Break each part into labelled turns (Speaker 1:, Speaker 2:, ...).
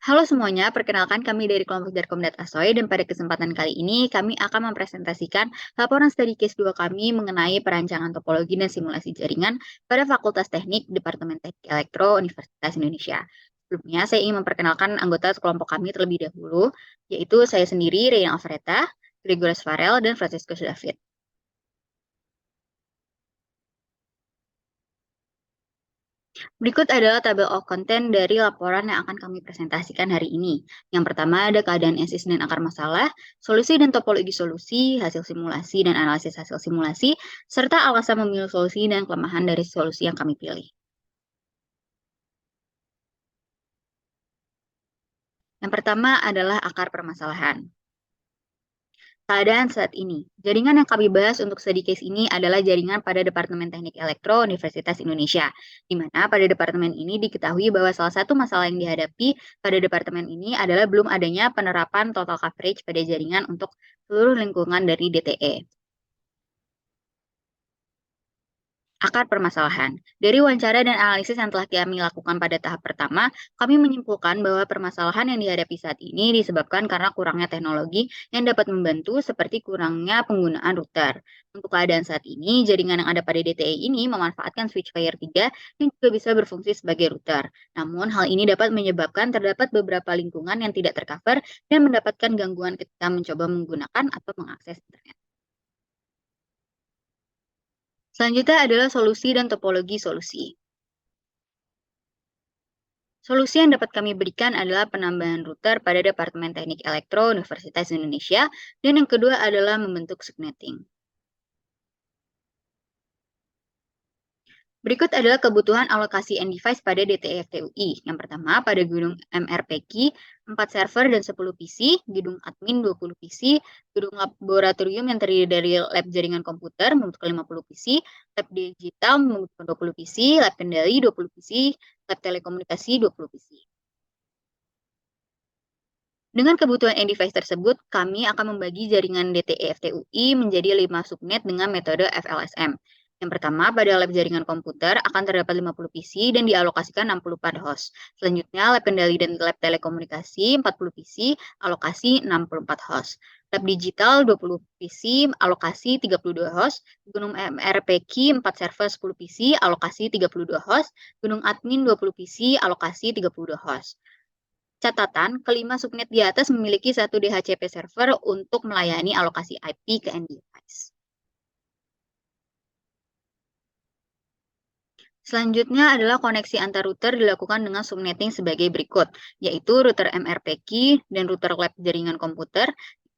Speaker 1: Halo semuanya, perkenalkan kami dari kelompok Darkomdat Asoy dan pada kesempatan kali ini kami akan mempresentasikan laporan studi case 2 kami mengenai perancangan topologi dan simulasi jaringan pada Fakultas Teknik Departemen Teknik Elektro Universitas Indonesia. Sebelumnya saya ingin memperkenalkan anggota kelompok kami terlebih dahulu, yaitu saya sendiri, Reina Alfreda, Gregorius Farel, dan Francisco David. Berikut adalah tabel of content dari laporan yang akan kami presentasikan hari ini. Yang pertama ada keadaan esis dan akar masalah, solusi dan topologi solusi, hasil simulasi dan analisis hasil simulasi, serta alasan memilih solusi dan kelemahan dari solusi yang kami pilih. Yang pertama adalah akar permasalahan. Keadaan saat ini, jaringan yang kami bahas untuk studi case ini adalah jaringan pada Departemen Teknik Elektro Universitas Indonesia, di mana pada departemen ini diketahui bahwa salah satu masalah yang dihadapi pada departemen ini adalah belum adanya penerapan total coverage pada jaringan untuk seluruh lingkungan dari DTE. Akar permasalahan. Dari wawancara dan analisis yang telah kami lakukan pada tahap pertama, kami menyimpulkan bahwa permasalahan yang dihadapi saat ini disebabkan karena kurangnya teknologi yang dapat membantu seperti kurangnya penggunaan router. Untuk keadaan saat ini, jaringan yang ada pada DTE ini memanfaatkan switch layer 3 yang juga bisa berfungsi sebagai router. Namun, hal ini dapat menyebabkan terdapat beberapa lingkungan yang tidak tercover dan mendapatkan gangguan ketika mencoba menggunakan atau mengakses internet. Selanjutnya adalah solusi dan topologi solusi. Solusi yang dapat kami berikan adalah penambahan router pada Departemen Teknik Elektro Universitas Indonesia, dan yang kedua adalah membentuk subnetting. Berikut adalah kebutuhan alokasi end-device pada DTF-TUI. Yang pertama, pada gedung MRPQ, 4 server dan 10 PC, gedung admin 20 PC, gedung laboratorium yang terdiri dari lab jaringan komputer membutuhkan 50 PC, lab digital membutuhkan 20 PC, lab kendali 20 PC, lab telekomunikasi 20 PC. Dengan kebutuhan end-device tersebut, kami akan membagi jaringan DTE-FTUI menjadi 5 subnet dengan metode FLSM. Yang pertama, pada lab jaringan komputer akan terdapat 50 PC dan dialokasikan 64 host. Selanjutnya, lab kendali dan lab telekomunikasi 40 PC, alokasi 64 host. Lab digital 20 PC, alokasi 32 host. Gunung MRPQ 4 server 10 PC, alokasi 32 host. Gunung admin 20 PC, alokasi 32 host. Catatan, kelima subnet di atas memiliki satu DHCP server untuk melayani alokasi IP ke end device. Selanjutnya adalah koneksi antar router dilakukan dengan subnetting sebagai berikut, yaitu router MRPQ dan router lab jaringan komputer.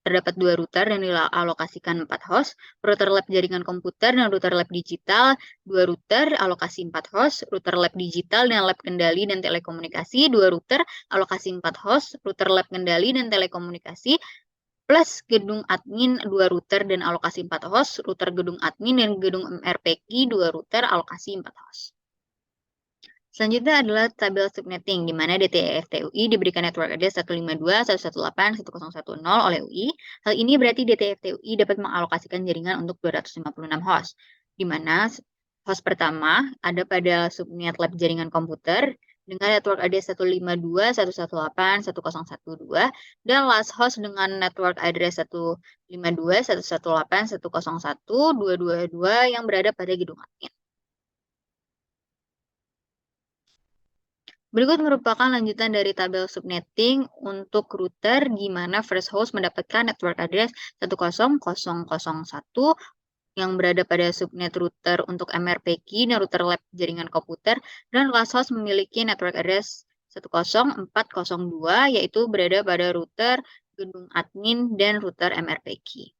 Speaker 1: Terdapat 2 router dan dialokasikan 4 host, router lab jaringan komputer dan router lab digital, 2 router, alokasi 4 host, router lab digital dan lab kendali dan telekomunikasi, 2 router, alokasi 4 host, router lab kendali dan telekomunikasi, plus gedung admin 2 router dan alokasi 4 host, router gedung admin dan gedung MRPQ 2 router, alokasi 4 host. Selanjutnya adalah tabel subnetting, di mana DTF-TUI diberikan network address 152.168.1010 oleh UI. Hal ini berarti DTF-TUI dapat mengalokasikan jaringan untuk 256 host, di mana host pertama ada pada subnet lab jaringan komputer dengan network address 152.168.1012 dan last host dengan network address 152.118.101.222 yang berada pada gedung admin. Berikut merupakan lanjutan dari tabel subnetting untuk router di mana first host mendapatkan network address 100.1 yang berada pada subnet router untuk MRPQ dan router lab jaringan komputer, dan last host memiliki network address 104.02 yaitu berada pada router gedung admin dan router MRPQ.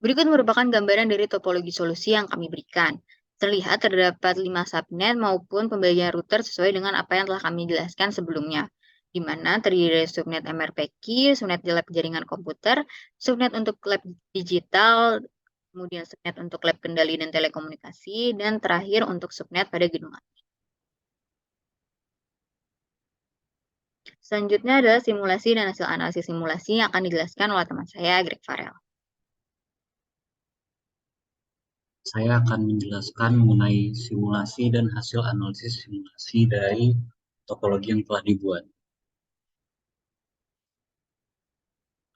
Speaker 1: Berikut merupakan gambaran dari topologi solusi yang kami berikan. Terlihat terdapat 5 subnet maupun pembagian router sesuai dengan apa yang telah kami jelaskan sebelumnya, di mana terdiri dari subnet MRPQ, subnet di lab jaringan komputer, subnet untuk lab digital, kemudian subnet untuk lab kendali dan telekomunikasi, dan terakhir untuk subnet pada gedung admin. Selanjutnya adalah simulasi dan hasil analisis simulasi yang akan dijelaskan oleh teman saya, Greg Farel.
Speaker 2: Saya akan menjelaskan mengenai simulasi dan hasil analisis simulasi dari topologi yang telah dibuat.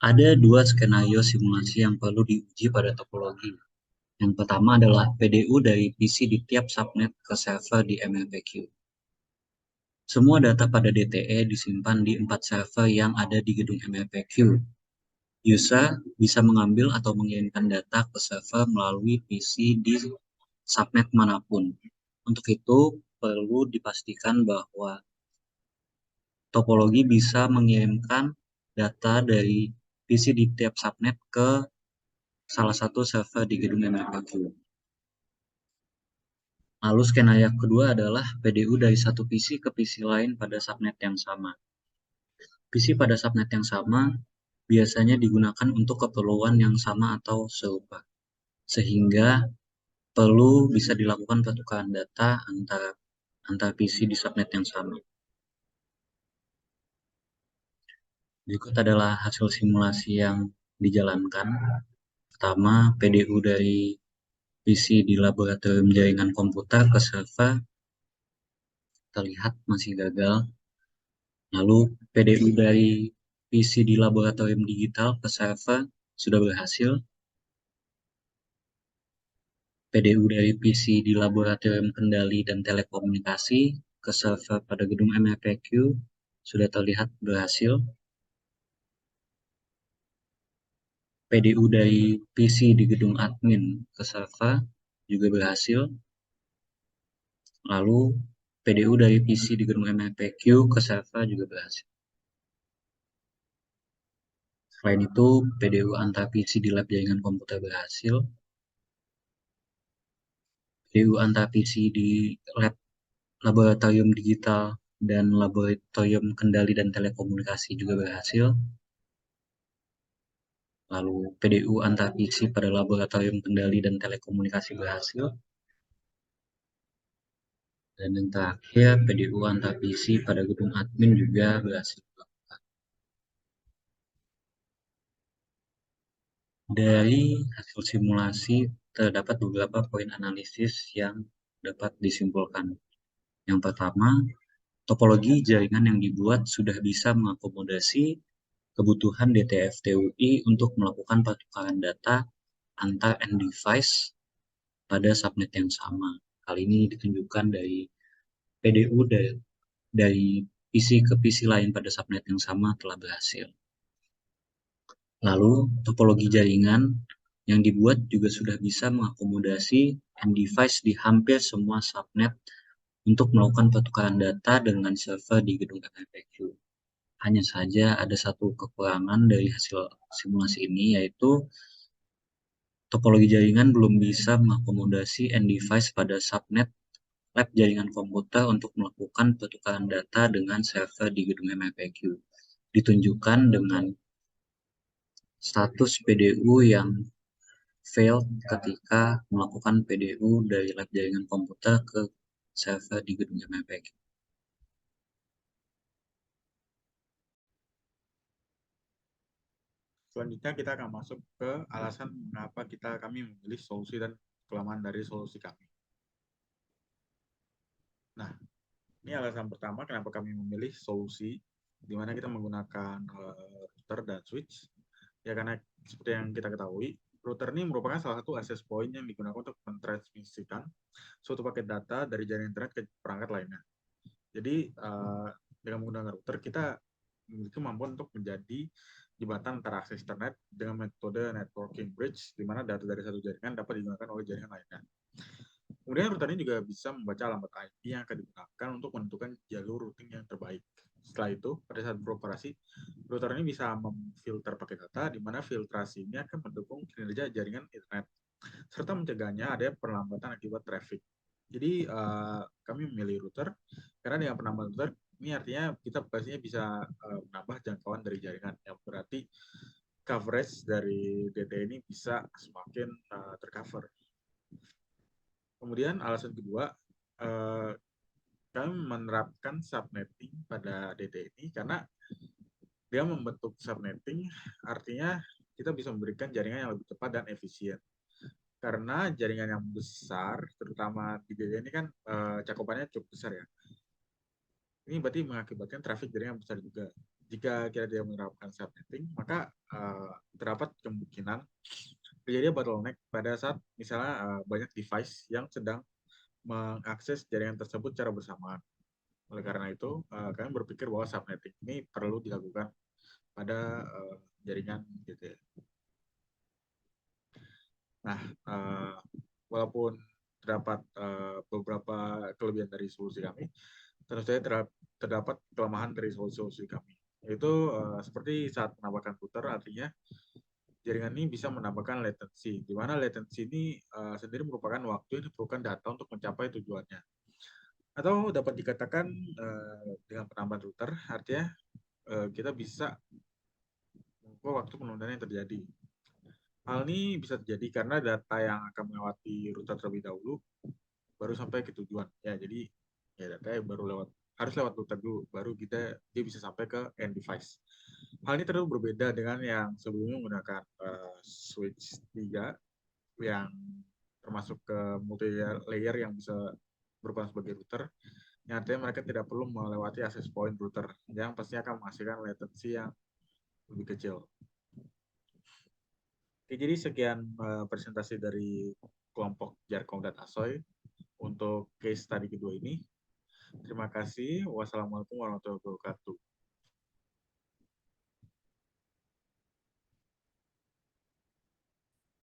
Speaker 2: Ada dua skenario simulasi yang perlu diuji pada topologi. Yang pertama adalah PDU dari PC di tiap subnet ke server di MLPQ. Semua data pada DTE disimpan di 4 server yang ada di gedung MLPQ. User bisa mengambil atau mengirimkan data ke server melalui PC di subnet manapun. Untuk itu, perlu dipastikan bahwa topologi bisa mengirimkan data dari PC di tiap subnet ke salah satu server di gedung MLPQ. Lalu skenario kedua adalah PDU dari satu PC ke PC lain pada subnet yang sama. PC pada subnet yang sama biasanya digunakan untuk keperluan yang sama atau serupa, sehingga perlu bisa dilakukan pertukaran data antara PC di subnet yang sama. Berikut adalah hasil simulasi yang dijalankan. Pertama, PDU dari PC di laboratorium jaringan komputer ke server terlihat masih gagal. Lalu PDU dari PC di laboratorium digital ke server sudah berhasil. PDU dari PC di laboratorium kendali dan telekomunikasi ke server pada gedung MLPQ sudah terlihat berhasil. PDU dari PC di gedung admin ke server juga berhasil. Lalu PDU dari PC di gedung MLPQ ke server juga berhasil. Selain itu, PDU antar PC di lab jaringan komputer berhasil. PDU antar PC di lab laboratorium digital dan laboratorium kendali dan telekomunikasi juga berhasil. Lalu PDU antar PC pada laboratorium kendali dan telekomunikasi berhasil. Dan yang terakhir, PDU antar PC pada gedung admin juga berhasil. Dari hasil simulasi, terdapat beberapa poin analisis yang dapat disimpulkan. Yang pertama, topologi jaringan yang dibuat sudah bisa mengakomodasi kebutuhan DTF-TUI untuk melakukan pertukaran data antar end device pada subnet yang sama. Hal ini ditunjukkan dari PDU dari PC ke PC lain pada subnet yang sama telah berhasil. Lalu, topologi jaringan yang dibuat juga sudah bisa mengakomodasi end device di hampir semua subnet untuk melakukan pertukaran data dengan server di gedung MLPQ. Hanya saja ada satu kekurangan dari hasil simulasi ini, yaitu topologi jaringan belum bisa mengakomodasi end device pada subnet lab jaringan komputer untuk melakukan pertukaran data dengan server di gedung MLPQ. Ditunjukkan dengan status PDU yang failed ketika melakukan PDU dari lab jaringan komputer ke server di gedung MLPQ.
Speaker 3: Selanjutnya kita akan masuk ke alasan mengapa kami memilih solusi dan kelemahan dari solusi kami. Nah, ini alasan pertama kenapa kami memilih solusi di mana kita menggunakan router dan switch. Ya karena seperti yang kita ketahui, router ini merupakan salah satu access point yang digunakan untuk mentransmisikan suatu paket data dari jaringan internet ke perangkat lainnya. Jadi dengan menggunakan router kita memiliki kemampuan untuk menjadi jembatan antara akses internet dengan metode networking bridge, di mana data dari satu jaringan dapat digunakan oleh jaringan lainnya. Kemudian router ini juga bisa membaca alamat IP yang akan digunakan untuk menentukan jalur routing yang terbaik. Setelah itu, pada saat beroperasi, router ini bisa memfilter paket data, di mana filtrasi ini akan mendukung kinerja jaringan internet, serta mencegahnya ada perlambatan akibat traffic. Jadi, kami memilih router, karena dengan penambahan router, ini artinya kita pastinya bisa menambah jangkauan dari jaringan, yang berarti coverage dari DT ini bisa semakin tercover. Kemudian alasan kedua, kami menerapkan subnetting pada DT ini karena dia membentuk subnetting, artinya kita bisa memberikan jaringan yang lebih cepat dan efisien. Karena jaringan yang besar, terutama di DT ini kan cakupannya cukup besar ya. Ini berarti mengakibatkan traffic jaringan besar juga. Jika kita tidak menerapkan subnetting, maka terdapat kemungkinan terjadi bottleneck pada saat misalnya banyak device yang sedang mengakses jaringan tersebut secara bersamaan. Oleh karena itu, kami berpikir bahwa subnetting ini perlu dilakukan pada jaringan gitu ya. Nah, walaupun terdapat beberapa kelebihan dari solusi kami, tentu saja terdapat kelemahan dari solusi kami. Yaitu seperti saat menambahkan router, artinya jaringan ini bisa menambahkan latency, di mana latency ini sendiri merupakan waktu yang diperlukan data untuk mencapai tujuannya. Atau dapat dikatakan dengan penambahan router, artinya kita bisa mengukur waktu penundaan yang terjadi. Hal ini bisa terjadi karena data yang akan melewati router terlebih dahulu baru sampai ke tujuan. Ya, jadi ya data yang baru harus lewat router dulu, baru dia bisa sampai ke end device. Hal ini terlalu berbeda dengan yang sebelumnya menggunakan switch 3 yang termasuk ke multi layer yang bisa berperan sebagai router. Yang artinya mereka tidak perlu melewati access point router yang pasti akan menghasilkan latency yang lebih kecil. Oke, jadi sekian presentasi dari kelompok Jarkom dan Asoy untuk case study kedua ini. Terima kasih. Wassalamualaikum warahmatullahi wabarakatuh.